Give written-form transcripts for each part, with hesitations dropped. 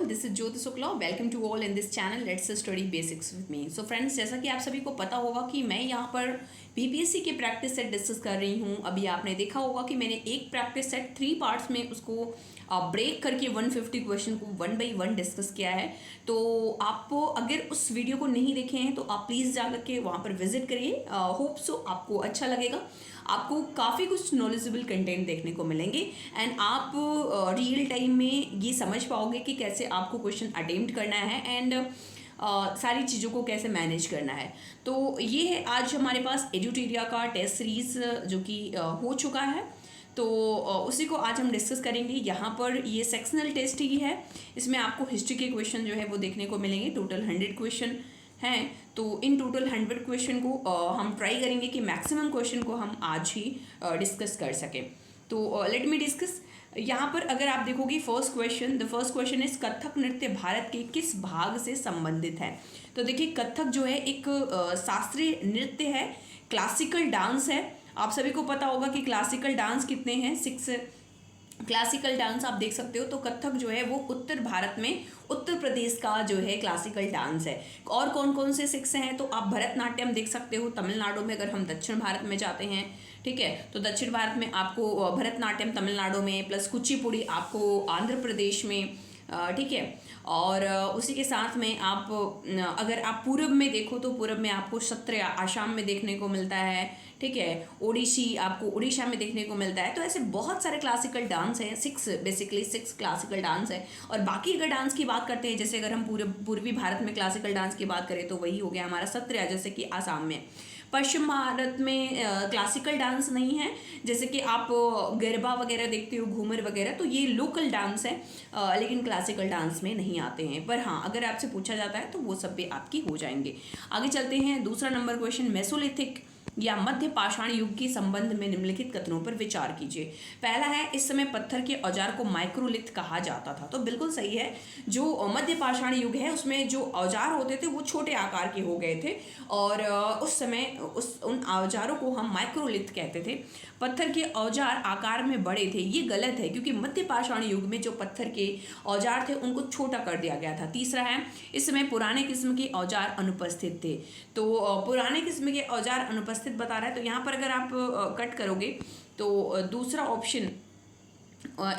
This is Jyoti Shukla. Welcome to all in this channel let's study basics with me. So friends, जैसा कि आप सभी को पता होगा कि मैं यहाँ पर बीपीएससी के प्रैक्टिस सेट डिस्कस कर रही हूँ। अभी आपने देखा होगा कि मैंने एक प्रैक्टिस सेट 3 पार्ट्स में उसको ब्रेक करके 150 क्वेश्चन को 1 बाई 1 डिस्कस किया है। तो आप अगर उस वीडियो को नहीं देखे हैं तो आप प्लीज़ जा करके वहाँ पर विजिट करिए। होप सो आपको अच्छा लगेगा, आपको काफ़ी कुछ नॉलेजेबल कंटेंट देखने को मिलेंगे एंड आप रियल टाइम में ये समझ पाओगे कि कैसे आपको क्वेश्चन अटेम्प्ट करना है एंड सारी चीज़ों को कैसे मैनेज करना है। तो ये है आज हमारे पास एडुटेरिया का टेस्ट सीरीज़ जो कि हो चुका है। तो उसी को आज हम डिस्कस करेंगे। यहाँ पर ये सेक्शनल टेस्ट ही है, इसमें आपको हिस्ट्री के क्वेश्चन जो है वो देखने को मिलेंगे। टोटल 100 क्वेश्चन हैं। तो इन टोटल 100 क्वेश्चन को हम ट्राई करेंगे कि मैक्सिमम क्वेश्चन को हम आज ही डिस्कस कर सकें। तो लेट मी डिस्कस। यहाँ पर अगर आप देखोगे the first question is Kathak नृत्य भारत के किस भाग से संबंधित है। तो देखिए, कथक जो है एक शास्त्रीय नृत्य है, क्लासिकल डांस है। आप सभी को पता होगा कि क्लासिकल डांस कितने हैं, 6 क्लासिकल डांस आप देख सकते हो। तो कथक जो है वो उत्तर भारत में उत्तर प्रदेश का जो है क्लासिकल डांस है। और कौन कौन से 6 हैं, तो आप भरतनाट्यम देख सकते हो तमिलनाडु में। अगर हम दक्षिण भारत में जाते हैं, ठीक है, तो दक्षिण भारत में आपको भरतनाट्यम तमिलनाडु में, प्लस कुचिपुड़ी आपको आंध्र प्रदेश में, ठीक है। और उसी के साथ में आप अगर आप पूर्व में देखो तो पूर्व में आपको सत्र आसाम में देखने को मिलता है, ठीक है। ओडिसी आपको उड़ीसा में देखने को मिलता है। तो ऐसे बहुत सारे क्लासिकल डांस हैं, 6 क्लासिकल डांस है। और बाकी अगर डांस की बात करते हैं, जैसे अगर हम पूर्वी भारत में क्लासिकल डांस की बात करें तो वही हो गया हमारा सत्रिया, जैसे कि आसाम में। पश्चिम भारत में क्लासिकल डांस नहीं है, जैसे कि आप गरबा वगैरह देखते हो, घूमर वगैरह, तो ये लोकल डांस है, लेकिन क्लासिकल डांस में नहीं आते हैं। पर हाँ, अगर आपसे पूछा जाता है तो वो सब भी आपकी हो जाएंगे। आगे चलते हैं। दूसरा नंबर क्वेश्चन, मेसोलिथिक या मध्य पाषाण युग के संबंध में निम्नलिखित कथनों पर विचार कीजिए। पहला है, इस समय पत्थर के औजार को माइक्रोलिथ कहा जाता था। तो बिल्कुल सही है। जो मध्य पाषाण युग है उसमें जो औजार होते थे वो छोटे आकार के हो गए थे और उस समय उन औजारों को हम माइक्रोलिथ कहते थे। पत्थर के औजार आकार में बड़े थे, ये गलत है, क्योंकि मध्य पाषाण युग में जो पत्थर के औजार थे उनको छोटा कर दिया गया था। तीसरा है, इस समय पुराने किस्म के औजार अनुपस्थित थे। तो पुराने किस्म के औजार अनुपस्थित बता रहा है। तो यहाँ पर अगर आप कट करोगे तो दूसरा ऑप्शन,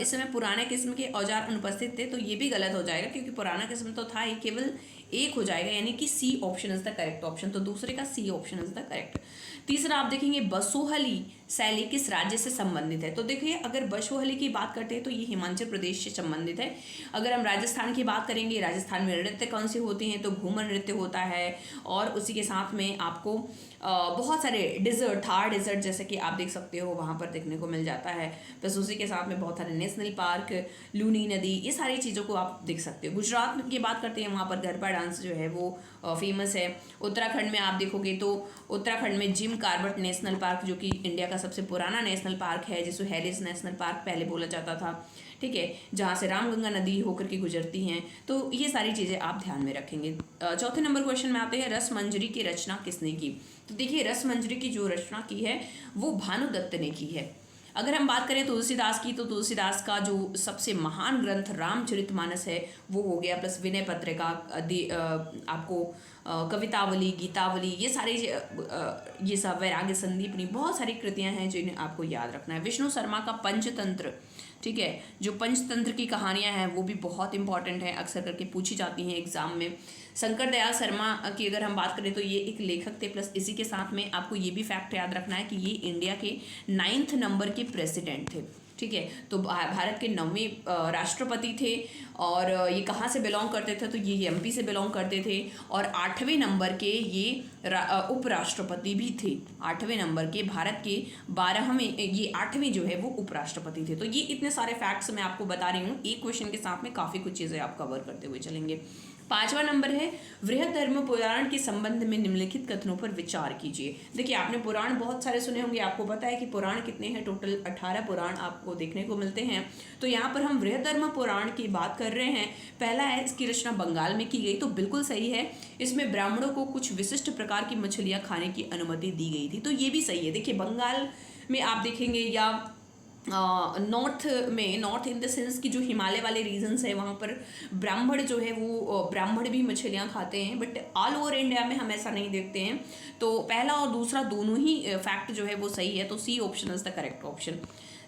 इस समय पुराने किस्म के औजार अनुपस्थित थे, तो ये भी गलत हो जाएगा, क्योंकि पुराना किस्म तो था ही, केवल एक हो जाएगा, यानी कि C option is the correct option. तो दूसरे का C option is the correct. तीसरा आप देखेंगे, बसोहली शैली किस राज्य से संबंधित है। तो देखिए, अगर बसोहली की बात करते हैं तो ये हिमाचल प्रदेश से संबंधित है। अगर हम राजस्थान की बात करेंगे, राजस्थान में नृत्य कौन से होते हैं, तो घूमर नृत्य होता है। और उसी के साथ में आपको बहुत सारे डिजर्ट, थार डिजर्ट जैसे कि आप देख सकते हो वहाँ पर देखने को मिल जाता है। प्लस उसी के साथ में बहुत सारे नेशनल पार्क, लूनी नदी, ये सारी चीज़ों को आप देख सकते हो। गुजरात की बात करते हैं, वहाँ पर गरबा डांस जो है वो फेमस है। उत्तराखंड में आप देखोगे तो उत्तराखंड में जिम कार्बेट नेशनल पार्क, जो कि इंडिया का सबसे पुराना नेशनल पार्क है, जिसको हेरिस नेशनल पार्क पहले बोला जाता था, ठीक है, जहाँ से रामगंगा नदी होकर के गुजरती हैं। तो ये सारी चीज़ें आप ध्यान में रखेंगे। चौथे नंबर क्वेश्चन में आते हैं, रस मंजरी की रचना किसने की। तो देखिए, रस मंजरी की जो रचना की है वो भानुदत्त ने की है। अगर हम बात करें तुलसीदास की, तो तुलसीदास का जो सबसे महान ग्रंथ रामचरितमानस है वो हो गया, प्लस विनय पत्रिका, आपको कवितावली, गीतावली, ये सारी ये सब, वैराग्य संदीपनी, बहुत सारी कृतियां हैं जिन्हें आपको याद रखना है। विष्णु शर्मा का पंचतंत्र, ठीक है, जो पंचतंत्र की कहानियां हैं वो भी बहुत इंपॉर्टेंट है, अक्सर करके पूछी जाती हैं एग्जाम में। शंकर दयाल शर्मा की अगर हम बात करें तो ये एक लेखक थे, प्लस इसी के साथ में आपको ये भी फैक्ट याद रखना है कि ये इंडिया के 9th नंबर के प्रेसिडेंट थे, ठीक है। तो भारत के 9वें राष्ट्रपति थे। और ये कहाँ से बिलोंग करते थे, तो ये एमपी से बिलोंग करते थे। और 8वें नंबर के ये उपराष्ट्रपति भी थे। 8वें नंबर के भारत के 12वें, ये 8वें जो है वो उपराष्ट्रपति थे। तो ये इतने सारे फैक्ट्स मैं आपको बता रही हूँ, एक क्वेश्चन के साथ में काफ़ी कुछ चीज़ें आप कवर करते हुए चलेंगे। 5वां नंबर है, वृहद धर्म पुराण के संबंध में निम्नलिखित कथनों पर विचार कीजिए। देखिए, आपने पुराण बहुत सारे सुने होंगे, आपको पता है कि पुराण कितने हैं, टोटल 18 पुराण आपको देखने को मिलते हैं। तो यहाँ पर हम वृहद धर्म पुराण की बात कर रहे हैं। पहला है, इसकी रचना बंगाल में की गई। तो बिल्कुल सही है, इसमें ब्राह्मणों को कुछ विशिष्ट प्रकार की मछलियाँ खाने की अनुमति दी गई थी। तो ये भी सही है। देखिए, बंगाल में आप देखेंगे या नॉर्थ में, नॉर्थ इन द सेंस कि जो हिमालय वाले रीजन्स है वहाँ पर ब्राह्मण जो है वो ब्राह्मण भी मछलियाँ खाते हैं, बट ऑल ओवर इंडिया में हम ऐसा नहीं देखते हैं। तो पहला और दूसरा दोनों ही फैक्ट जो है वो सही है, तो C option is the correct option.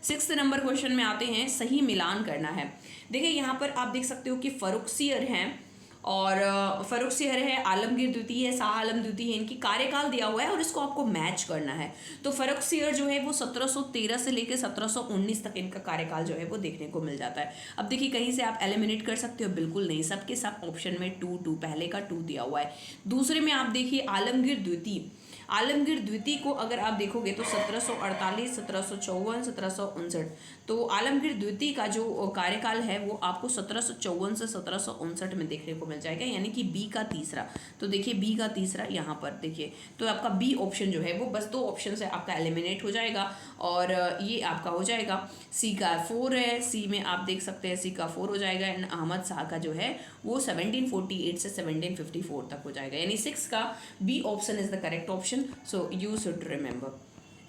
6 number question में आते हैं, सही मिलान करना है। देखिए यहाँ पर आप देख सकते हो कि फर्रुखसियर हैं और फर्रुखसियर है, आलमगीर द्वितीय है, शाह आलम द्वितीय है, इनकी कार्यकाल दिया हुआ है और इसको आपको मैच करना है। तो फर्रुखसियर जो है वो 1713 से लेकर 1719 तक इनका कार्यकाल जो है वो देखने को मिल जाता है। अब देखिए कहीं से आप एलिमिनेट कर सकते हो, बिल्कुल नहीं, सबके सब ऑप्शन में 2 पहले का 2 दिया हुआ है। दूसरे में आप देखिए आलमगीर द्वितीय, आलमगीर द्वितीय को अगर आप देखोगे तो 1748, 1754, 1759, तो आलमगीर द्वितीय का जो कार्यकाल है वो आपको 1754 से 1759 में देखने को मिल जाएगा, यानी कि बी का तीसरा। तो देखिए बी का तीसरा यहाँ पर देखिए, तो आपका बी ऑप्शन जो है वो बस 2 ऑप्शन से आपका एलिमिनेट हो जाएगा और ये आपका हो जाएगा। सी का 4 है, सी में आप देख सकते हैं सी का 4 हो जाएगा एंड अहमद शाह का जो है वो 1748 से 1754 तक हो जाएगा, यानी 6 का B option is the correct option, so you should remember.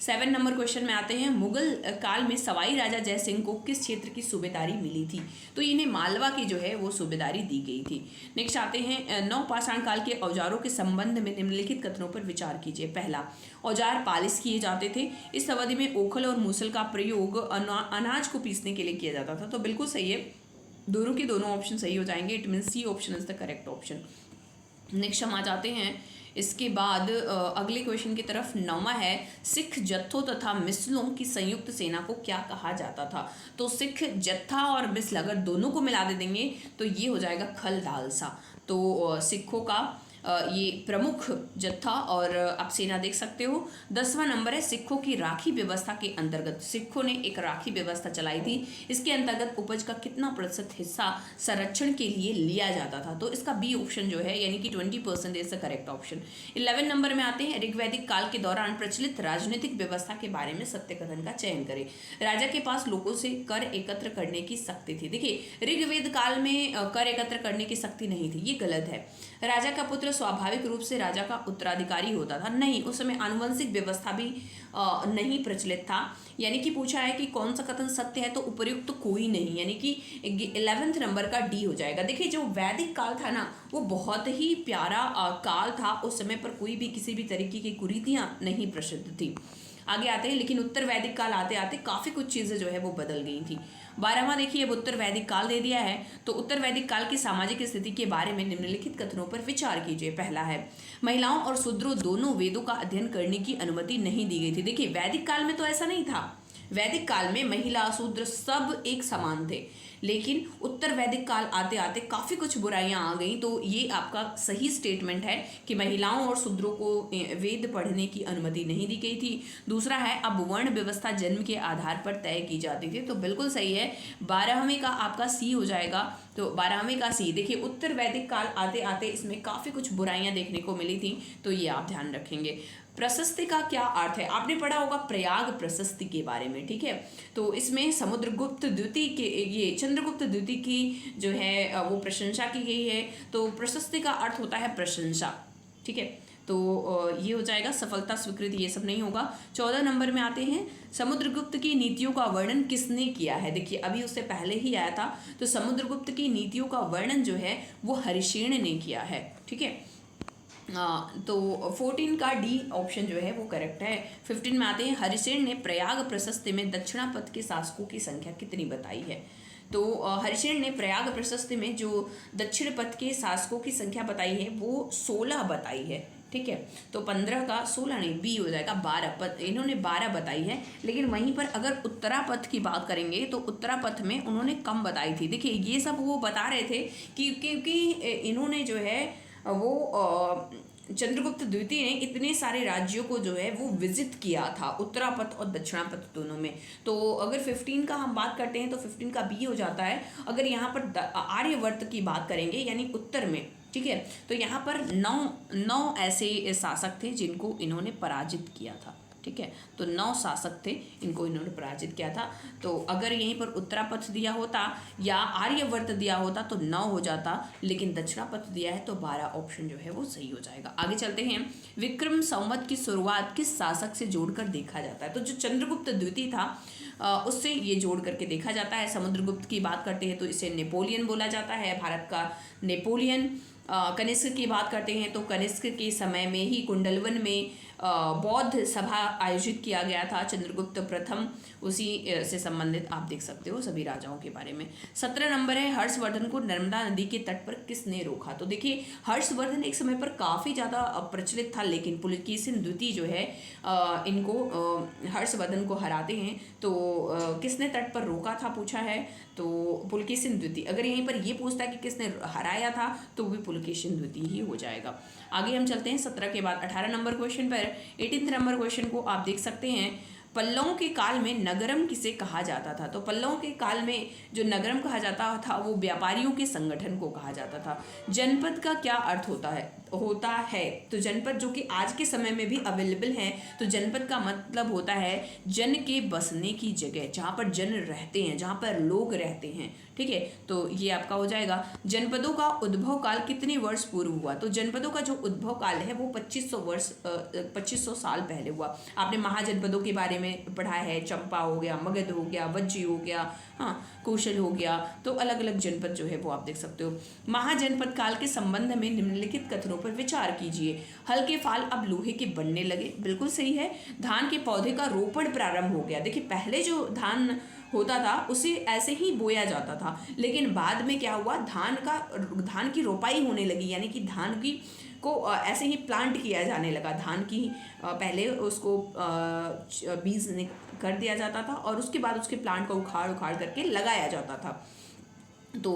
7 number question में आते हैं, मुगल काल में सवाई राजा जय सिंह को किस क्षेत्र की सूबेदारी मिली थी? तो इन्हें मालवा की जो है वो सूबेदारी दी गई थी। नेक्स्ट आते हैं, नवपाषाण काल के औजारों के संबंध में निम्नलिखित कथनों पर विचार कीजिए। पहला, औजार पालिश किए जाते थे। इस अवधि में ओखल और मूसल का प्रयोग अनाज को पीसने के लिए किया जाता था। तो बिल्कुल सही है, दोनों के दोनों ऑप्शन सही हो जाएंगे, it mean C option is the correct option. Next हम आ जाते हैं इसके बाद अगले क्वेश्चन की तरफ। 9वां है, सिख जत्थों तथा मिसलों की संयुक्त सेना को क्या कहा जाता था? तो सिख जत्था और मिसल अगर दोनों को मिला दे देंगे तो ये हो जाएगा खल दालसा। तो सिखों का ये प्रमुख जत्था और आप सेना देख सकते हो। 10वां नंबर है, सिखों की राखी व्यवस्था के अंतर्गत, सिखों ने एक राखी व्यवस्था चलाई थी, इसके अंतर्गत उपज का कितना प्रतिशत हिस्सा संरक्षण के लिए लिया जाता था? तो इसका बी ऑप्शन जो है यानी कि 20% is the correct option. 11 number में आते हैं, ऋग्वैदिक काल के दौरान प्रचलित राजनीतिक व्यवस्था के बारे में सत्य कथन का चयन करें। राजा के पास लोगों से कर एकत्र करने की शक्ति थी। देखिए ऋग्वेद काल में कर एकत्र करने की शक्ति नहीं थी, ये गलत है। राजा का पुत्र स्वाभाविक रूप से राजा का उत्तराधिकारी होता था, नहीं, उस समय आनुवंशिक व्यवस्था भी नहीं प्रचलित था। यानी कि पूछा है कि कौन सा कथन सत्य है, तो उपयुक्त तो कोई नहीं, यानी कि 11वें नंबर का डी हो जाएगा। देखिए जो वैदिक काल था ना वो बहुत ही प्यारा काल था, उस समय पर कोई भी किसी भी तरीके की कुरीतियाँ नहीं प्रसिद्ध थी। आगे आते हैं, लेकिन उत्तर वैदिक काल आते आते काफ़ी कुछ चीज़ें जो है वो बदल गई थी। 12वां देखिए, अब उत्तर वैदिक काल दे दिया है, तो उत्तर वैदिक काल की सामाजिक स्थिति के बारे में निम्नलिखित कथनों पर विचार कीजिए। पहला है, महिलाओं और शूद्रों दोनों वेदों का अध्ययन करने की अनुमति नहीं दी गई थी। देखिए वैदिक काल में तो ऐसा नहीं था, वैदिक काल में महिला शूद्र सब एक समान थे, लेकिन उत्तर वैदिक काल आते आते काफ़ी कुछ बुराइयां आ गई। तो ये आपका सही स्टेटमेंट है कि महिलाओं और शूद्रों को वेद पढ़ने की अनुमति नहीं दी गई थी। दूसरा है, अब वर्ण व्यवस्था जन्म के आधार पर तय की जाती थी, तो बिल्कुल सही है, 12वें का आपका सी हो जाएगा। तो 12वें का सी। देखिए उत्तर वैदिक काल आते आते इसमें काफ़ी कुछ बुराइयां देखने को मिली थी, तो ये आप ध्यान रखेंगे। प्रशस्ति का क्या अर्थ है? आपने पढ़ा होगा प्रयाग प्रशस्ति के बारे में, ठीक है। तो इसमें समुद्रगुप्त द्वितीय के, ये चंद्रगुप्त द्वितीय की जो है वो प्रशंसा की गई है। तो प्रशस्ति का अर्थ होता है प्रशंसा, ठीक है। तो ये हो जाएगा सफलता, स्वीकृति, ये सब नहीं होगा। 14 नंबर में आते हैं, समुद्रगुप्त की नीतियों का वर्णन किसने किया है? देखिए अभी उससे पहले ही आया था, तो समुद्रगुप्त की नीतियों का वर्णन जो है वो हरिसेन ने किया है, ठीक है। तो 14 का डी ऑप्शन जो है वो करेक्ट है। 15 में आते हैं, हरिसेन ने प्रयाग प्रशस्ति में दक्षिणापथ के शासकों की संख्या कितनी बताई है? तो हरिसेन ने प्रयाग प्रशस्ति में जो दक्षिण पथ के शासकों की संख्या बताई है वो 16 बताई है, ठीक है। तो 15 का 16 नहीं, बी हो जाएगा 12 पथ, इन्होंने 12 बताई है। लेकिन वहीं पर अगर उत्तरापथ की बात करेंगे तो उत्तरापथ में उन्होंने कम बताई थी। देखिए ये सब वो बता रहे थे कि क्योंकि इन्होंने जो है वो चंद्रगुप्त द्वितीय ने इतने सारे राज्यों को जो है वो विजिट किया था, उत्तरापथ और दक्षिणापथ दोनों में। तो अगर 15 का हम बात करते हैं तो 15 का बी हो जाता है। अगर यहाँ पर आर्यवर्त की बात करेंगे यानी उत्तर में, ठीक है, तो यहाँ पर 9 ऐसे शासक थे जिनको इन्होंने पराजित किया था, ठीक है। तो 9 शासक थे, इनको इन्होंने पराजित किया था। तो अगर यहीं पर उत्तरापथ दिया होता या आर्यवर्त दिया होता तो 9 हो जाता, लेकिन दक्षिणापथ दिया है तो 12 ऑप्शन जो है वो सही हो जाएगा। आगे चलते हैं, विक्रम संवत की शुरुआत किस शासक से जोड़कर देखा जाता है? तो जो चंद्रगुप्त द्वितीय था उससे ये जोड़ करके देखा जाता है। समुद्रगुप्त की बात करते हैं तो इसे नेपोलियन बोला जाता है, भारत का नेपोलियन। कनिष्क की बात करते हैं तो कनिष्क के समय में ही कुंडलवन में बौद्ध सभा आयोजित किया गया था, चंद्रगुप्त प्रथम उसी से संबंधित आप देख सकते हो सभी राजाओं के बारे में। 17 नंबर है, हर्षवर्धन को नर्मदा नदी के तट पर किसने रोका? तो देखिए हर्षवर्धन एक समय पर काफ़ी ज़्यादा प्रचलित था, लेकिन पुलकेशिन द्वितीय जो है इनको हर्षवर्धन को हराते हैं तो किसने तट पर रोका था पूछा है, तो पुलकेशिन द्वितीय। अगर यहीं पर ये पूछता है कि किसने हराया था तो भी पुलकेशिन द्वितीय ही हो जाएगा। आगे हम चलते हैं 17 के बाद 18 नंबर क्वेश्चन पर। 18 नंबर क्वेश्चन को आप देख सकते हैं, पल्लवों के काल में नगरम किसे कहा जाता था? तो पल्लवों के काल में जो नगरम कहा जाता था वो व्यापारियों के संगठन को कहा जाता था। जनपद का क्या अर्थ होता है तो जनपद जो कि आज के समय में भी अवेलेबल है, तो जनपद का मतलब होता है जन के बसने की जगह, जहाँ पर जन रहते हैं, जहाँ पर लोग रहते हैं। ठीक है, तो ये आपका हो जाएगा। जनपदों का उद्भव काल कितने वर्ष पूर्व हुआ? तो जनपदों का जो उद्भव काल है वो 2500 साल पहले हुआ। आपने महाजनपदों के बारे में पढ़ा है, चंपा हो गया, मगध हो गया, वज्जी हो गया, हाँ कौशल हो गया, तो अलग अलग जनपद जो है वो आप देख सकते हो। महाजनपद काल के संबंध में निम्नलिखित कथनों पर विचार कीजिए। हल्के फाल अब लोहे के बनने लगे, बिल्कुल सही है। धान के पौधे का रोपण प्रारंभ हो गया। देखिए पहले जो धान होता था उसे ऐसे ही बोया जाता था, लेकिन बाद में क्या हुआ, धान की रोपाई होने लगी, यानी कि धान की को ऐसे ही प्लांट किया जाने लगा। धान की पहले उसको बीज कर दिया जाता था और उसके बाद उसके प्लांट को उखाड़ करके लगाया जाता था। तो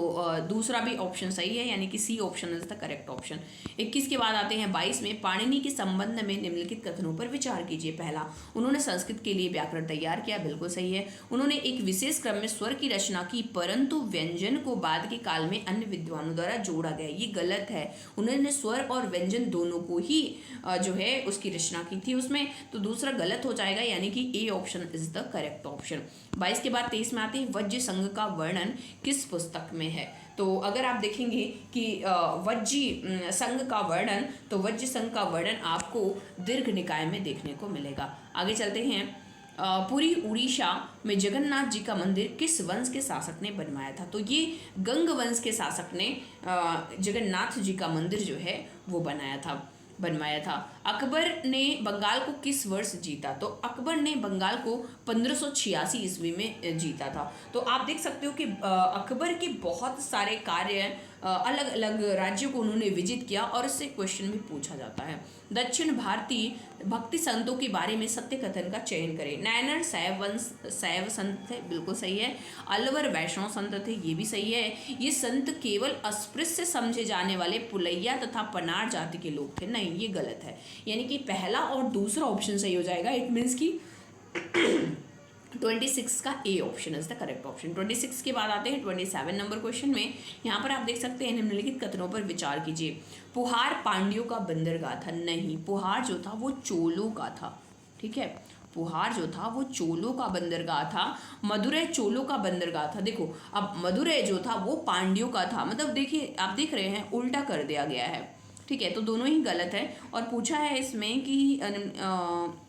दूसरा भी ऑप्शन सही है, यानी कि C option is the correct option. 21 के बाद आते हैं 22 में, पाणिनि के संबंध में निम्नलिखित कथनों पर विचार कीजिए। पहला, उन्होंने संस्कृत के लिए व्याकरण तैयार किया, बिल्कुल सही है। उन्होंने एक विशेष क्रम में स्वर की रचना की, परंतु व्यंजन को बाद के काल में अन्य विद्वानों द्वारा जोड़ा गया, ये गलत है। उन्होंने स्वर और व्यंजन दोनों को ही जो है उसकी रचना की थी उसमें, तो दूसरा गलत हो जाएगा, यानी कि A option is the correct option. 22 के बाद 23 में आते हैं, वज्र संघ का वर्णन किस पुस्तक में है? तो अगर आप देखेंगे कि वज्जी संघ का वर्णन, तो वज्र संघ का वर्णन आपको दीर्घ निकाय में देखने को मिलेगा। आगे चलते हैं, पूरी उड़ीसा में जगन्नाथ जी का मंदिर किस वंश के शासक ने बनवाया था? तो ये गंग वंश के शासक ने जगन्नाथ जी का मंदिर जो है वो बनवाया था। अकबर ने बंगाल को किस वर्ष जीता? तो अकबर ने बंगाल को 1586 ईस्वी में जीता था। तो आप देख सकते हो कि अकबर के बहुत सारे कार्य अलग अलग राज्यों को उन्होंने विजिट किया और इससे क्वेश्चन भी पूछा जाता है। दक्षिण भारतीय भक्ति संतों के बारे में सत्य कथन का चयन करें। नायनर शैव संत थे, बिल्कुल सही है। अलवर वैष्णव संत थे, ये भी सही है। ये संत केवल अस्पृश्य समझे जाने वाले पुलैया तथा पनार जाति के लोग थे, नहीं ये गलत है, यानी कि पहला और दूसरा ऑप्शन सही हो जाएगा। इट मीन्स की 26 का A option is the correct option. 26 के बाद आते हैं 27 नंबर क्वेश्चन में। यहाँ पर आप देख सकते हैं, निम्नलिखित कथनों पर विचार कीजिए। पुहार पांड्यों का बंदरगाह था, नहीं, पुहार जो था वो चोलों का था। ठीक है, पुहार जो था वो चोलों का बंदरगाह था। मदुरै चोलों का बंदरगाह था। देखो अब मदुरै जो था वो पांड्यों का था, मतलब देखिए आप देख रहे हैं उल्टा कर दिया गया है। ठीक है, तो दोनों ही गलत है और पूछा है इसमें कि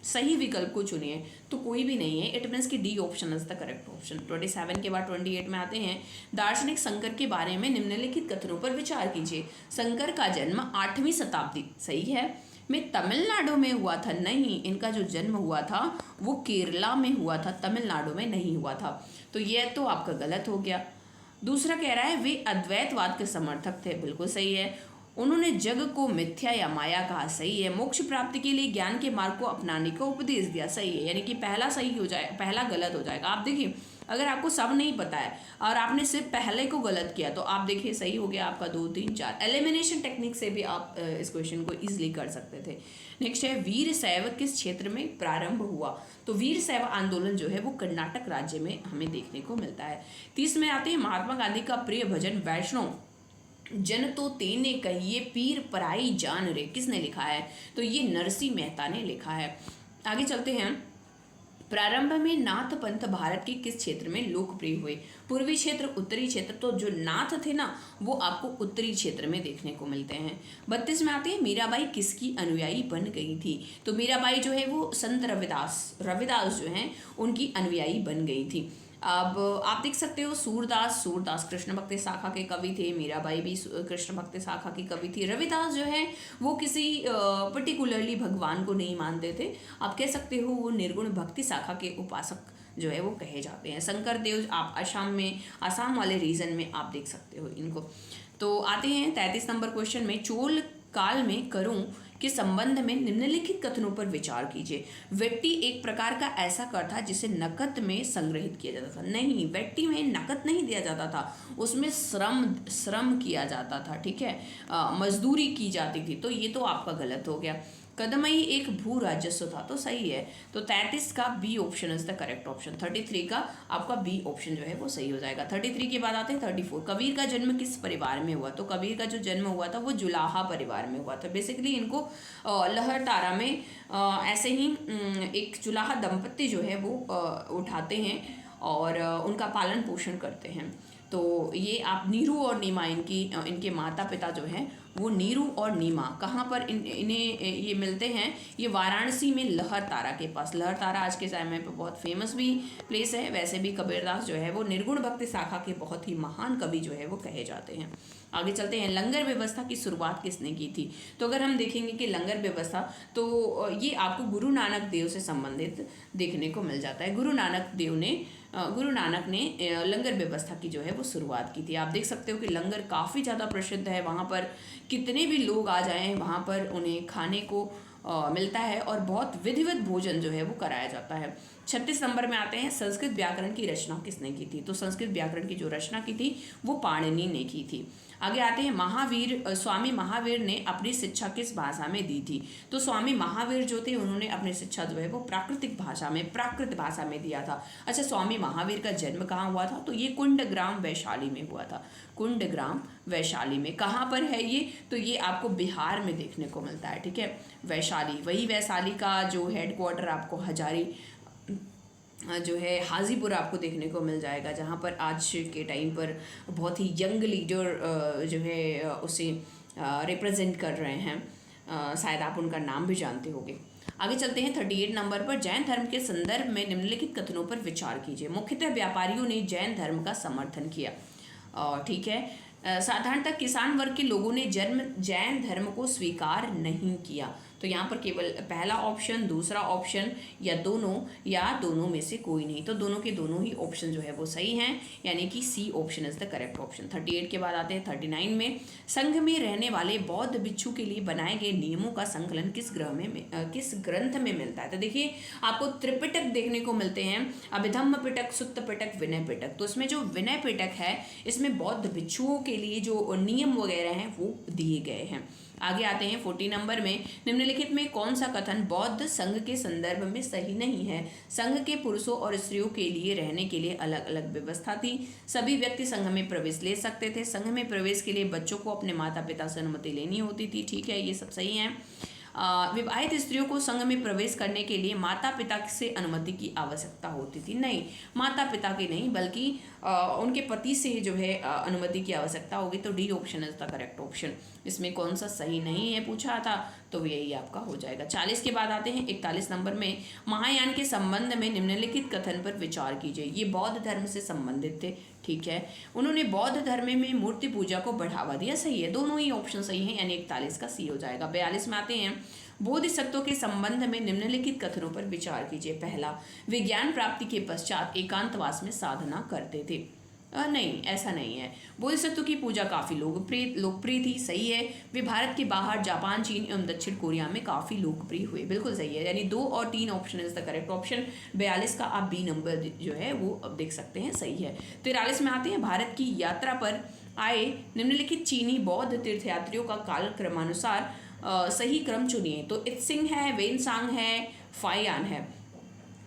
सही विकल्प को चुनिए, तो कोई भी नहीं है। इट मीन्स की D option is the correct option. 27 के बाद 28 में आते हैं, दार्शनिक शंकर के बारे में निम्नलिखित कथनों पर विचार कीजिए। शंकर का जन्म 8वीं शताब्दी, सही है, में तमिलनाडु में हुआ था, नहीं, इनका जो जन्म हुआ था वो केरला में हुआ था, तमिलनाडु में नहीं हुआ था, तो ये तो आपका गलत हो गया। दूसरा कह रहा है वे अद्वैतवाद के समर्थक थे, बिल्कुल सही है। उन्होंने जग को मिथ्या या माया कहा, सही है। मोक्ष प्राप्ति के लिए ज्ञान के मार्ग को अपनाने का उपदेश दिया, सही है, यानी कि पहला सही हो जाए, पहला गलत हो जाएगा। आप देखिए अगर आपको सब नहीं पता है और आपने सिर्फ पहले को गलत किया तो आप देखिए सही हो गया आपका 2 3 4। एलिमिनेशन टेक्निक से भी आप इस क्वेश्चन को इजीली कर सकते थे। नेक्स्ट है, वीर शैव किस क्षेत्र में प्रारंभ हुआ? तो वीर शैव आंदोलन जो है वो कर्नाटक राज्य में हमें देखने को मिलता है। 30 में आते हैं, महात्मा गांधी का प्रिय भजन वैष्णव जन तो तेने कहिए पीर पराई जान रे, किसने लिखा है? तो ये नरसिंह मेहता ने लिखा है। आगे चलते हैं, प्रारंभ में नाथ पंथ भारत के किस क्षेत्र में लोकप्रिय हुए? पूर्वी क्षेत्र, उत्तरी क्षेत्र। तो जो नाथ थे ना वो आपको उत्तरी क्षेत्र में देखने को मिलते हैं। 32 में आते हैं मीराबाई किसकी अनुयायी बन गई थी? तो मीराबाई जो है वो संत रविदास जो हैं उनकी अनुयायी बन गई थी। अब आप देख सकते हो सूरदास कृष्ण भक्ति शाखा के कवि थे, मीराबाई भी कृष्ण भक्ति शाखा की कवि थी। रविदास जो है वो किसी पर्टिकुलरली भगवान को नहीं मानते थे, आप कह सकते हो वो निर्गुण भक्ति शाखा के उपासक जो है वो कहे जाते हैं। शंकर देव आप आसाम वाले रीजन में आप देख सकते हो इनको। तो आते हैं 33 नंबर क्वेश्चन में, चोल काल में करों के संबंध में निम्नलिखित कथनों पर विचार कीजिए। वेट्टी एक प्रकार का ऐसा कर था जिसे नकद में संग्रहित किया जाता था। नहीं, वेट्टी में नकद नहीं दिया जाता था, उसमें श्रम किया जाता था, ठीक है, मजदूरी की जाती थी। तो ये तो आपका गलत हो गया। कदमई एक भू राजस्व था, तो सही है। तो 33 का B option is the correct option. 33 का आपका बी ऑप्शन जो है वो सही हो जाएगा। 33 के बाद आते हैं 34। कबीर का जन्म किस परिवार में हुआ? तो कबीर का जो जन्म हुआ था वो जुलाहा परिवार में हुआ था। बेसिकली इनको लहरतारा में ऐसे ही एक जुलाहा दंपत्ति जो है वो उठाते हैं और उनका पालन पोषण करते हैं। तो ये आप नीरू और नीमा इनके माता पिता जो हैं वो नीरू और नीमा कहाँ पर इन्हें ये मिलते हैं? ये वाराणसी में लहरतारा के पास। लहरतारा आज के समय पे बहुत फेमस भी प्लेस है। वैसे भी कबीरदास जो है वो निर्गुण भक्ति शाखा के बहुत ही महान कवि जो है वो कहे जाते हैं। आगे चलते हैं, लंगर व्यवस्था की शुरुआत किसने की थी? तो अगर हम देखेंगे कि लंगर व्यवस्था तो ये आपको गुरु नानक देव से संबंधित देखने को मिल जाता है। गुरु नानक ने लंगर व्यवस्था की जो है वो शुरुआत की थी। आप देख सकते हो कि लंगर काफ़ी ज़्यादा प्रसिद्ध है, वहाँ पर कितने भी लोग आ जाएं वहाँ पर उन्हें खाने को मिलता है और बहुत विधिवत भोजन जो है वो कराया जाता है। 36 नंबर में आते हैं, संस्कृत व्याकरण की रचना किसने की थी? तो संस्कृत व्याकरण की जो रचना की थी वो पाणिनि ने की थी। आगे आते हैं, स्वामी महावीर ने अपनी शिक्षा किस भाषा में दी थी? तो स्वामी महावीर जो थे उन्होंने अपनी शिक्षा जो है वो प्राकृत भाषा में दिया था। अच्छा, स्वामी महावीर का जन्म कहाँ हुआ था? तो ये कुंडग्राम वैशाली में हुआ था। कुंडग्राम वैशाली में कहाँ पर है ये? तो ये आपको बिहार में देखने को मिलता है, ठीक है, वैशाली। वही वैशाली का जो हेडक्वार्टर आपको हजारी जो है हाजीपुर आपको देखने को मिल जाएगा, जहाँ पर आज के टाइम पर बहुत ही यंग लीडर जो है उसे रिप्रेजेंट कर रहे हैं। शायद आप उनका नाम भी जानते होंगे। आगे चलते हैं 38 नंबर पर, जैन धर्म के संदर्भ में निम्नलिखित कथनों पर विचार कीजिए। मुख्यतः व्यापारियों ने जैन धर्म का समर्थन किया, ठीक है। साधारणतः किसान वर्ग के लोगों ने जैन धर्म को स्वीकार नहीं किया। तो यहाँ पर केवल पहला ऑप्शन, दूसरा ऑप्शन या दोनों में से कोई नहीं। तो दोनों के दोनों ही ऑप्शन जो है वो सही हैं, यानी कि C option is the correct option. 38 के बाद आते हैं 39 में, संघ में रहने वाले बौद्ध भिक्षु के लिए बनाए गए नियमों का संकलन किस ग्रंथ में मिलता है? तो देखिए आपको त्रिपिटक देखने को मिलते हैं, अभिधम्म पिटक, सुत्त पिटक, विनय पिटक। तो इसमें जो विनय पिटक है इसमें बौद्ध भिक्षुओं के लिए जो नियम वगैरह हैं वो दिए गए हैं। आगे आते हैं 40 नंबर में, निम्नलिखित में कौन सा कथन बौद्ध संघ के संदर्भ में सही नहीं है? संघ के पुरुषों और स्त्रियों के लिए रहने के लिए अलग अलग व्यवस्था थी। सभी व्यक्ति संघ में प्रवेश ले सकते थे। संघ में प्रवेश के लिए बच्चों को अपने माता पिता से अनुमति लेनी होती थी, ठीक है, ये सब सही है। विवाहित स्त्रियों को संघ में प्रवेश करने के लिए माता पिता से अनुमति की आवश्यकता होती थी। नहीं, माता पिता की नहीं बल्कि उनके पति से जो है अनुमति की आवश्यकता होगी। तो D option is the correct option. इसमें कौन सा सही नहीं है पूछा था, तो यही आपका हो जाएगा। 40 के बाद आते हैं 41 नंबर में, महायान के संबंध में निम्नलिखित कथन पर विचार कीजिए। ये बौद्ध धर्म से संबंधित थे, ठीक है। उन्होंने बौद्ध धर्म में मूर्ति पूजा को बढ़ावा दिया, सही है, दोनों ही ऑप्शन सही है, यानी 41 का सी हो जाएगा। 42 में आते हैं, बोधिसत्वों के संबंध में निम्नलिखित कथनों पर विचार कीजिए। पहला, विज्ञान प्राप्ति के पश्चात एकांतवास में साधना करते थे। नहीं, ऐसा नहीं है। बोधिसत्व की पूजा काफ़ी लोकप्रिय थी, सही है। वे भारत के बाहर जापान, चीन एवं दक्षिण कोरिया में काफ़ी लोकप्रिय हुए, बिल्कुल सही है, यानी 2 और 3 option is the correct option. 42 का आप बी नंबर जो है वो अब देख सकते हैं, सही है। 43 में आते हैं, भारत की यात्रा पर आए निम्नलिखित चीनी बौद्ध तीर्थयात्रियों का काल क्रमानुसार सही क्रम चुनिए। तो इत्सिंग है, वेनसांग है, फायान है।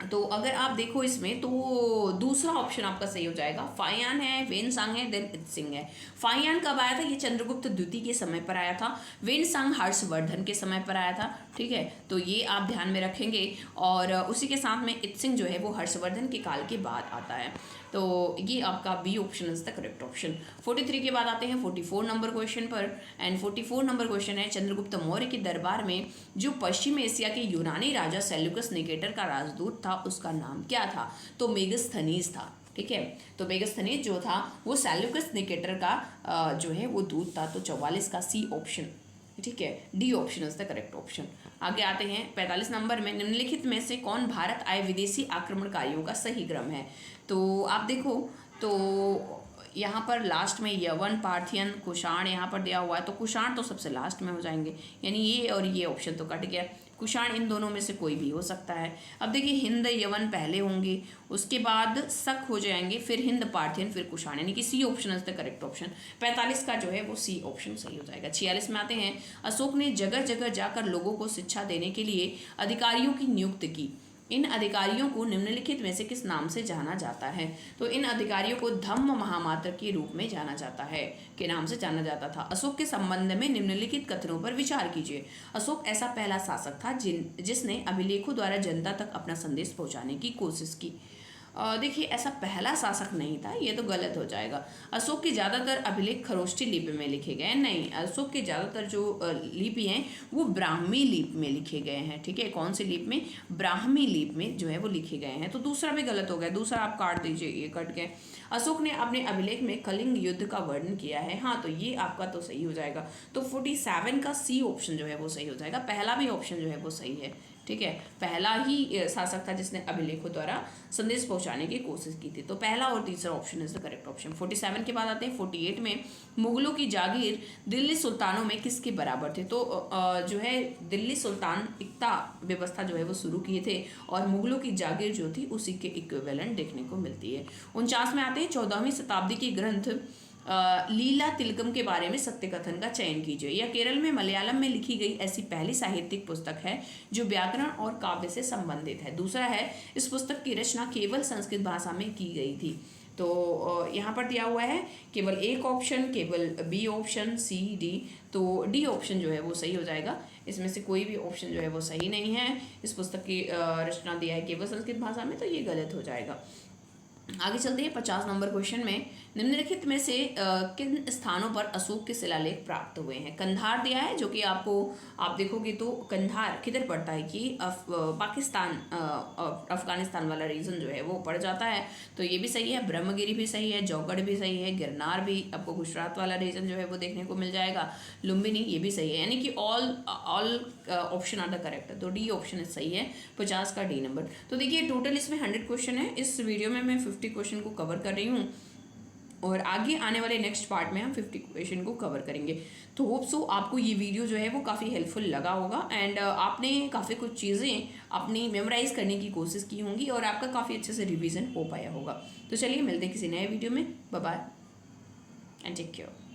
तो अगर आप देखो इसमें तो दूसरा ऑप्शन आपका सही हो जाएगा। फाहियान है, वेनसांग है, देन इत्सिंग है। फाहियान कब आया था? ये चंद्रगुप्त द्वितीय के समय पर आया था। वेनसांग हर्षवर्धन के समय पर आया था। ठीक है, तो ये आप ध्यान में रखेंगे। और उसी के साथ में इत्सिंग जो है वो हर्षवर्धन के काल के बाद आता है। तो ये आपका B option is the correct option. 43 के बाद आते हैं 44 नंबर क्वेश्चन पर। एंड 44 नंबर क्वेश्चन है, चंद्रगुप्त मौर्य के दरबार में जो पश्चिम एशिया के यूनानी राजा सेल्यूकस निकेटर का राजदूत था उसका नाम क्या था? तो मेगस्थनीज था। ठीक है, तो मेगस्थनीज जो था वो सेल्यूकस निकेटर का जो है वो दूत था। तो 44 का सी ऑप्शन। ठीक है, D option is the correct option. आगे आते हैं 45 नंबर में, निम्नलिखित में से कौन भारत आए विदेशी आक्रमणकारियों का सही क्रम है? तो आप देखो तो यहाँ पर लास्ट में यवन, पार्थियन, कुषाण यहाँ पर दिया हुआ है। तो कुषाण तो सबसे लास्ट में हो जाएंगे, यानी ये और ये ऑप्शन तो कट गया। कुषाण इन दोनों में से कोई भी हो सकता है। अब देखिए, हिंद यवन पहले होंगे, उसके बाद शक हो जाएंगे, फिर हिंद, पार्थियन, फिर कुषाण, यानी कि C option is the correct option. 45 का जो है वो सी ऑप्शन सही हो जाएगा। 46 में आते हैं, अशोक ने जगह जगह जाकर लोगों को शिक्षा देने के लिए अधिकारियों की नियुक्ति की। इन अधिकारियों को निम्नलिखित में से किस नाम से जाना जाता है? तो इन अधिकारियों को धम्म महामात्र के रूप में जाना जाता है, के नाम से जाना जाता था। अशोक के संबंध में निम्नलिखित कथनों पर विचार कीजिए। अशोक ऐसा पहला शासक था जिसने अभिलेखों द्वारा जनता तक अपना संदेश पहुंचाने की कोशिश की। देखिए, ऐसा पहला शासक नहीं था, ये तो गलत हो जाएगा। अशोक के ज़्यादातर अभिलेख खरोष्ठी लिपि में लिखे गए हैं। नहीं, अशोक के ज़्यादातर जो लिपि हैं वो ब्राह्मी लिपि में लिखे गए हैं। ठीक है, कौन सी लिपि में? ब्राह्मी लिपि में जो है वो लिखे गए हैं। तो दूसरा भी गलत हो गया, दूसरा आप काट दीजिए, ये कट गए। अशोक ने अपने अभिलेख में कलिंग युद्ध का वर्णन किया है। हाँ, तो ये आपका तो सही हो जाएगा। तो 47 का सी ऑप्शन जो है वो सही हो जाएगा। पहला भी ऑप्शन जो है वो सही है। ठीक है, पहला ही शासक था जिसने अभिलेखों द्वारा संदेश पहुंचाने की कोशिश की थी। तो पहला और तीसरा option is the correct option. 47 के बाद आते हैं 48 में, मुगलों की जागीर दिल्ली सुल्तानों में किसके बराबर थे? तो जो है दिल्ली सुल्तान इक्ता व्यवस्था जो है वो शुरू किए थे, और मुगलों की जागीर जो थी उसी के इक्विवेलेंट देखने को मिलती है। 49 में आते हैं, 14वीं शताब्दी की ग्रंथ लीला तिलकम के बारे में सत्य कथन का चयन कीजिए। यह केरल में मलयालम में लिखी गई ऐसी पहली साहित्यिक पुस्तक है जो व्याकरण और काव्य से संबंधित है। दूसरा है, इस पुस्तक की रचना केवल संस्कृत भाषा में की गई थी। तो यहाँ पर दिया हुआ है केवल एक ऑप्शन, केवल बी ऑप्शन, सी, डी। तो डी ऑप्शन जो है वो सही हो जाएगा। इसमें से कोई भी ऑप्शन जो है वो सही नहीं है। इस पुस्तक की रचना दिया है केवल संस्कृत भाषा में, तो ये गलत हो जाएगा। आगे चलते हैं 50 नंबर क्वेश्चन में, निम्नलिखित में से किन स्थानों पर अशोक के शिलालेख प्राप्त हुए हैं? कंधार दिया है, जो कि आपको आप देखोगे तो कंधार किधर पड़ता है कि पाकिस्तान, अफगानिस्तान वाला रीजन जो है वो पड़ जाता है। तो ये भी सही है। ब्रह्मगिरी भी सही है, जौगढ़ भी सही है, गिरनार भी आपको गुजरात वाला रीजन जो है वो देखने को मिल जाएगा, लुम्बिनी ये भी सही है, यानी कि all option are the correct. तो डी ऑप्शन सही है, 50 का डी नंबर। तो देखिए, टोटल इसमें 100 क्वेश्चन है। इस वीडियो में मैं 50 क्वेश्चन को कवर कर रही हूँ, और आगे आने वाले नेक्स्ट पार्ट में हम 50 क्वेश्चन को कवर करेंगे। तो होप सो आपको ये वीडियो जो है वो काफ़ी हेल्पफुल लगा होगा, एंड आपने काफ़ी कुछ चीज़ें अपनी मेमोराइज करने की कोशिश की होंगी, और आपका काफ़ी अच्छे से रिवीजन हो पाया होगा। तो चलिए, मिलते हैं किसी नए वीडियो में। Bye bye and take care.